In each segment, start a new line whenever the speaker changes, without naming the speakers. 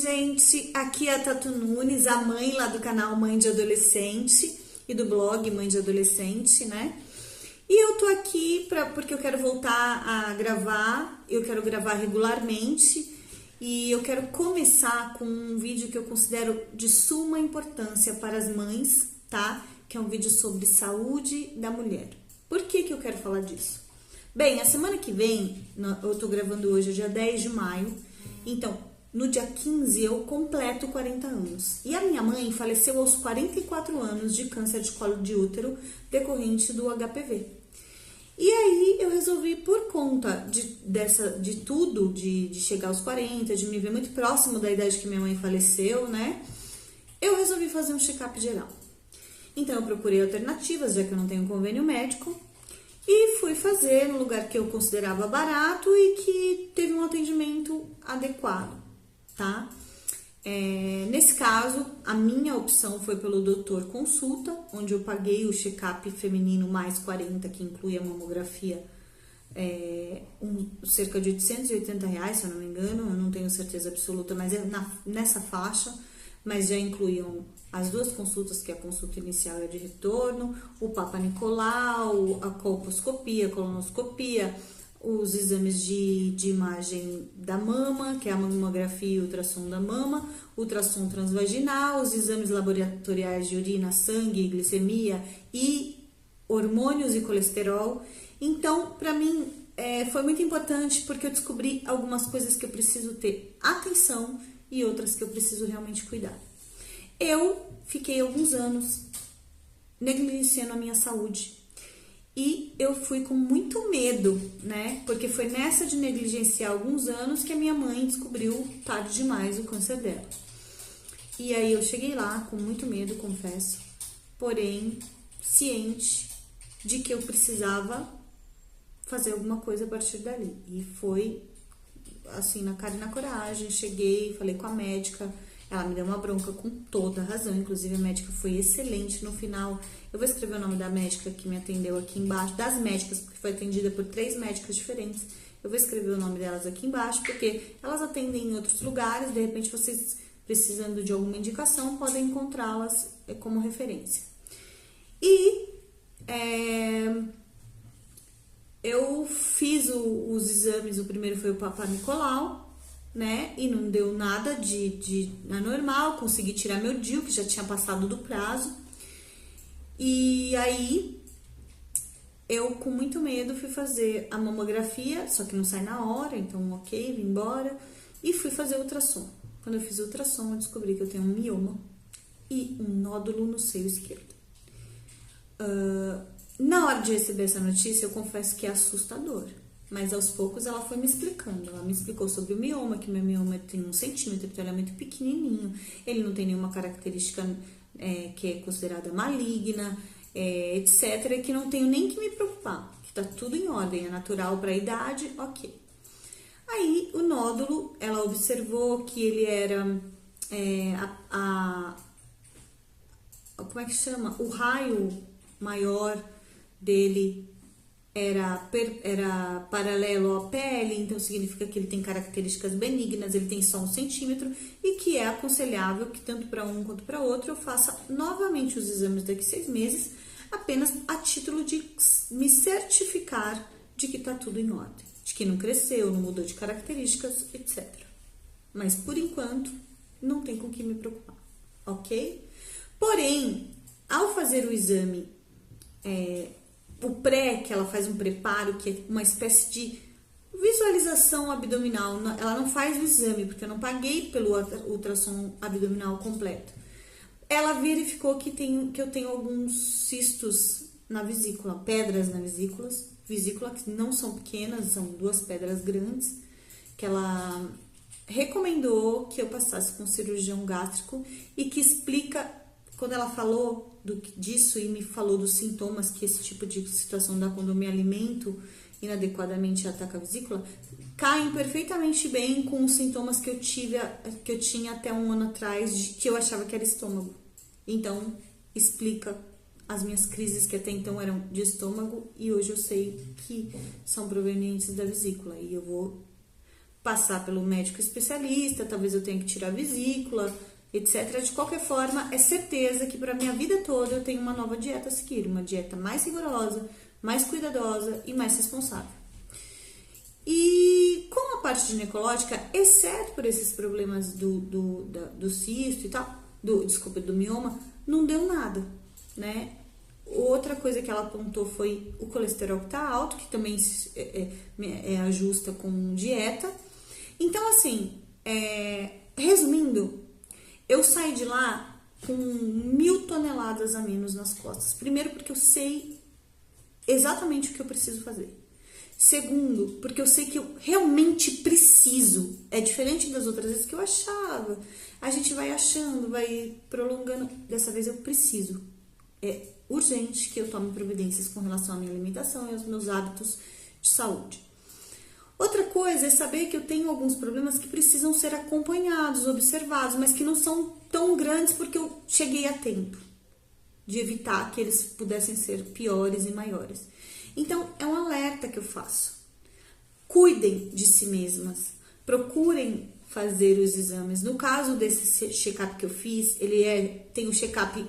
gente, aqui é a Tatu Nunes, a mãe lá do canal Mãe de Adolescente e do blog Mãe de Adolescente, né? E eu tô aqui porque eu quero voltar a gravar, eu quero gravar regularmente e eu quero começar com um vídeo que eu considero de suma importância para as mães, tá? Que é um vídeo sobre saúde da mulher. Por que eu quero falar disso? Bem, a semana que vem, eu tô gravando hoje, é dia 10 de maio, então, no dia 15 eu completo 40 anos. E a minha mãe faleceu aos 44 anos de câncer de colo de útero decorrente do HPV. E aí eu resolvi, por conta de tudo, de chegar aos 40, de me ver muito próximo da idade que minha mãe faleceu, né? Eu resolvi fazer um check-up geral. Então eu procurei alternativas, já que eu não tenho convênio médico, e fui fazer no lugar que eu considerava barato e que teve um atendimento adequado, tá? Nesse caso, a minha opção foi pelo Doutor Consulta, onde eu paguei o check-up feminino mais 40, que inclui a mamografia, cerca de R$880, se eu não me engano, eu não tenho certeza absoluta, mas é nessa faixa, mas já incluíam as duas consultas, que é a consulta inicial e a de retorno, o Papa Nicolau, a colposcopia, a colonoscopia, os exames de imagem da mama, que é a mamografia e o ultrassom da mama, ultrassom transvaginal, os exames laboratoriais de urina, sangue, glicemia e hormônios e colesterol. Então, para mim, foi muito importante porque eu descobri algumas coisas que eu preciso ter atenção e outras que eu preciso realmente cuidar. Eu fiquei alguns anos negligenciando a minha saúde e eu fui com muito medo, né? Porque foi nessa de negligenciar alguns anos que a minha mãe descobriu tarde demais o câncer dela. E aí eu cheguei lá com muito medo, confesso, porém ciente de que eu precisava fazer alguma coisa a partir dali. E foi assim, na cara e na coragem, cheguei, falei com a médica, ela me deu uma bronca com toda a razão, inclusive a médica foi excelente no final. Eu vou escrever o nome da médica que me atendeu aqui embaixo, das médicas, porque foi atendida por 3 médicas diferentes. Eu vou escrever o nome delas aqui embaixo, porque elas atendem em outros lugares, de repente vocês precisando de alguma indicação, podem encontrá-las como referência. E eu fiz os exames, o primeiro foi o Papa Nicolau, né? E não deu nada de anormal, consegui tirar meu DIU, que já tinha passado do prazo. E aí, eu com muito medo fui fazer a mamografia, só que não sai na hora, então ok, vim embora. E fui fazer o ultrassom. Quando eu fiz o ultrassom, eu descobri que eu tenho um mioma e um nódulo no seio esquerdo. Na hora de receber essa notícia, eu confesso que é assustador. Mas aos poucos ela foi me explicando. Ela me explicou sobre o mioma, que meu mioma tem 1 centímetro, então ele é muito pequenininho. Ele não tem nenhuma característica que é considerada maligna, etc. E que não tenho nem que me preocupar, que tá tudo em ordem, é natural para a idade, ok. Aí o nódulo, ela observou que ele era como é que chama? O raio maior dele era paralelo à pele, então significa que ele tem características benignas, ele tem só 1 centímetro e que é aconselhável que tanto para um quanto para outro eu faça novamente os exames daqui a 6 meses, apenas a título de me certificar de que tá tudo em ordem, de que não cresceu, não mudou de características, etc. Mas por enquanto não tem com que me preocupar, ok? Porém, ao fazer o exame, o pré, que ela faz um preparo, que é uma espécie de visualização abdominal. Ela não faz o exame, porque eu não paguei pelo ultrassom abdominal completo. Ela verificou que eu tenho alguns cistos na vesícula, pedras na vesícula que não são pequenas, são 2 pedras grandes, que ela recomendou que eu passasse com um cirurgião gástrico e que explica, quando ela falou disso e me falou dos sintomas que esse tipo de situação dá quando eu me alimento inadequadamente e ataca a vesícula, caem perfeitamente bem com os sintomas que eu tinha até 1 ano atrás, que eu achava que era estômago. Então, explica as minhas crises que até então eram de estômago e hoje eu sei que são provenientes da vesícula. E eu vou passar pelo médico especialista, talvez eu tenha que tirar a vesícula, etc. De qualquer forma, é certeza que para minha vida toda eu tenho uma nova dieta a seguir, uma dieta mais rigorosa, mais cuidadosa e mais responsável. E com a parte ginecológica, exceto por esses problemas do cisto e tal, do mioma, não deu nada, né? Outra coisa que ela apontou foi o colesterol que tá alto, que também ajusta com dieta. Então, assim, resumindo, eu saí de lá com 1.000 toneladas a menos nas costas. Primeiro, porque eu sei exatamente o que eu preciso fazer. Segundo, porque eu sei que eu realmente preciso. É diferente das outras vezes que eu achava. A gente vai achando, vai prolongando. Dessa vez eu preciso. É urgente que eu tome providências com relação à minha alimentação e aos meus hábitos de saúde. Outra coisa é saber que eu tenho alguns problemas que precisam ser acompanhados, observados, mas que não são tão grandes porque eu cheguei a tempo de evitar que eles pudessem ser piores e maiores. Então, é um alerta que eu faço. Cuidem de si mesmas. Procurem fazer os exames. No caso desse check-up que eu fiz, tem o check-up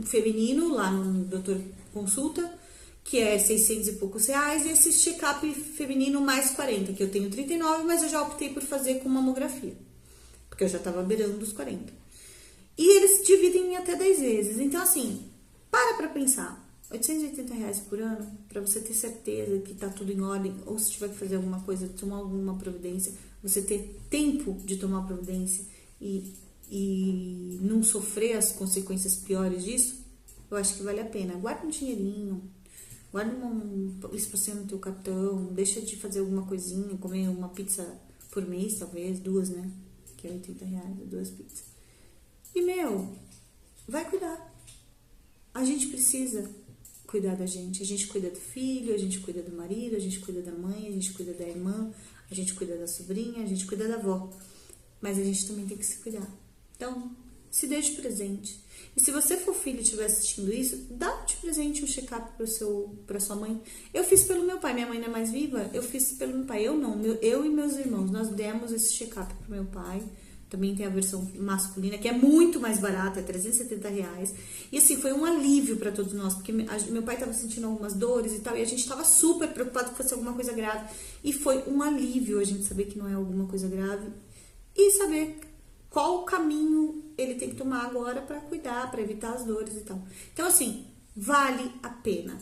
feminino lá no Doutor Consulta, que é 600 e poucos reais, e esse check-up feminino mais 40, que eu tenho 39, mas eu já optei por fazer com mamografia, porque eu já estava beirando dos 40. E eles dividem em até 10 vezes. Então, assim, para pensar. R$880 por ano, para você ter certeza que tá tudo em ordem, ou se tiver que fazer alguma coisa, tomar alguma providência, você ter tempo de tomar providência e não sofrer as consequências piores disso, eu acho que vale a pena. Guarda um dinheirinho, guarda isso pra você no teu cartão, deixa de fazer alguma coisinha, comer uma pizza por mês, talvez, 2, né? Que é R$80, 2 pizzas. E, vai cuidar. A gente precisa cuidar da gente. A gente cuida do filho, a gente cuida do marido, a gente cuida da mãe, a gente cuida da irmã, a gente cuida da sobrinha, a gente cuida da avó. Mas a gente também tem que se cuidar. Então, se dê de presente. E se você for filho e estiver assistindo isso, dá de presente um check-up para sua mãe. Eu fiz pelo meu pai, minha mãe não é mais viva, eu fiz pelo meu pai. Eu e meus irmãos, nós demos esse check-up pro meu pai. Também tem a versão masculina, que é muito mais barata, é R$370. E assim, foi um alívio para todos nós, porque meu pai estava sentindo algumas dores e tal, e a gente estava super preocupado que fosse alguma coisa grave. E foi um alívio a gente saber que não é alguma coisa grave e saber qual caminho ele tem que tomar agora para cuidar, para evitar as dores e tal. Então, assim, vale a pena.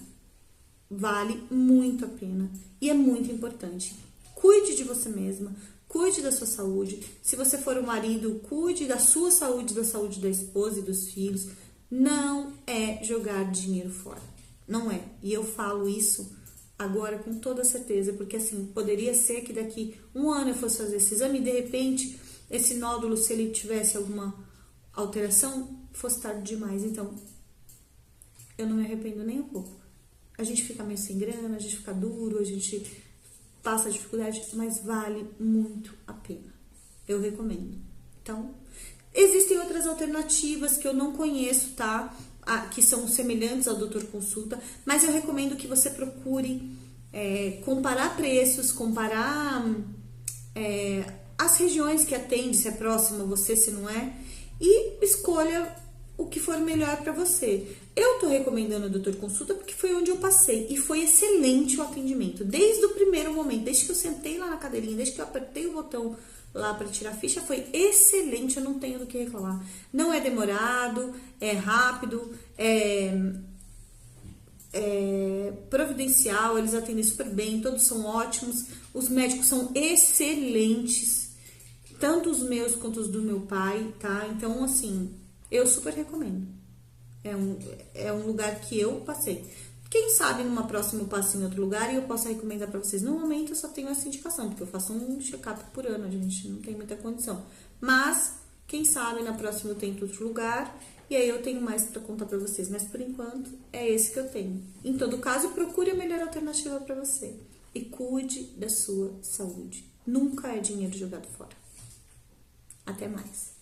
Vale muito a pena. E é muito importante. Cuide de você mesma. Cuide da sua saúde. Se você for um marido, cuide da sua saúde, da saúde da esposa e dos filhos. Não é jogar dinheiro fora. Não é. E eu falo isso agora com toda certeza, porque assim, poderia ser que daqui um ano eu fosse fazer esse exame e de repente esse nódulo, se ele tivesse alguma alteração, fosse tarde demais. Então, eu não me arrependo nem um pouco. A gente fica meio sem grana, a gente fica duro, a gente passa dificuldade, mas vale muito a pena. Eu recomendo. Então, existem outras alternativas que eu não conheço, tá? Que são semelhantes ao Doutor Consulta, mas eu recomendo que você procure comparar preços, comparar as regiões que atende, se é próximo a você, se não é, e escolha o que for melhor para você. Eu tô recomendando o Doutor Consulta porque foi onde eu passei e foi excelente o atendimento, desde o primeiro momento, desde que eu sentei lá na cadeirinha, desde que eu apertei o botão lá para tirar a ficha, foi excelente, eu não tenho do que reclamar. Não é demorado, é rápido, é providencial, eles atendem super bem, todos são ótimos, os médicos são excelentes, tanto os meus quanto os do meu pai, tá? Então, assim, eu super recomendo. É um lugar que eu passei. Quem sabe numa próxima eu passo em outro lugar e eu possa recomendar pra vocês. No momento eu só tenho essa indicação, porque eu faço um check-up por ano, a gente não tem muita condição. Mas, quem sabe na próxima eu tento outro lugar e aí eu tenho mais pra contar pra vocês. Mas por enquanto é esse que eu tenho. Em todo caso, procure a melhor alternativa pra você. E cuide da sua saúde. Nunca é dinheiro jogado fora. Até mais.